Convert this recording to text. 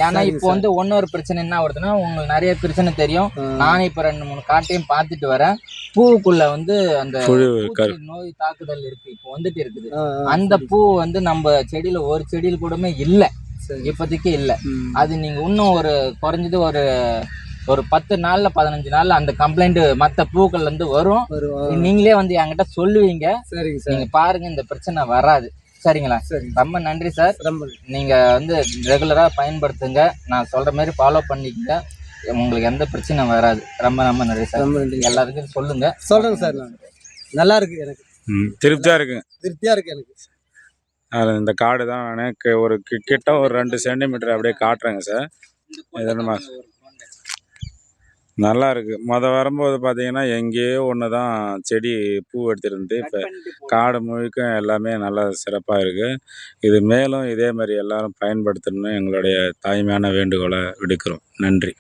ஏன்னா இப்போ வந்து இன்னொரு பிரச்சனை என்ன வருதுன்னா, உங்களுக்கு நிறைய பிரச்சனை தெரியும். நானே இப்போ 2, 3 காட்டையும் பார்த்துட்டு வரேன். பூவுக்குள்ள வந்து அந்த பூச்சி நோய் தாக்குதல் இருக்கு, இப்போ வந்துட்டு இருக்குது. அந்த பூ வந்து நம்ம செடியில ஒரு செடியில கூடமே இல்லை, இப்போதைக்கு இல்லை. அது நீங்க இன்னும் ஒரு குறைஞ்சது ஒரு 10 நாள்ல 15 நாள்ல அந்த கம்ப்ளைண்ட் மற்ற பூக்கள்ல இருந்து வரும். நீங்களே வந்து என்கிட்ட சொல்லுவீங்க. நீங்க பாருங்க, இந்த பிரச்சனை வராது. சரிங்களா? ரொம்ப நன்றி சார். நீங்க வந்து ரெகுலரா பயன்படுத்துங்க. நான் சொல்ற மாதிரி ஃபாலோ பண்ணிக்கங்க. உங்களுக்கு எந்த பிரச்சனையும் வராது. ரொம்ப ரொம்ப நன்றி சார். எல்லாருக்கும் சொல்லுங்க சார். நல்லா இருக்கு, எனக்கு திருப்தியா இருக்கு எனக்கு. இந்த காடு தான் எனக்கு ஒரு கிட்ட ஒரு 2 சென்டிமீட்டர் அப்படியே காட்டுறேங்க சார். இது நல்லா இருக்கு. வரும்போது பார்த்தீங்கன்னா எங்கேயோ ஒன்று தான் செடி பூ எடுத்துருந்து. இப்போ காடு முழுக்க எல்லாமே நல்லா சிறப்பாக இருக்குது. இது மேலும் இதே மாதிரி எல்லாரும் பயன்படுத்தணும்னு எங்களுடைய தாய்மையான வேண்டுகோளை விடுக்கிறோம். நன்றி.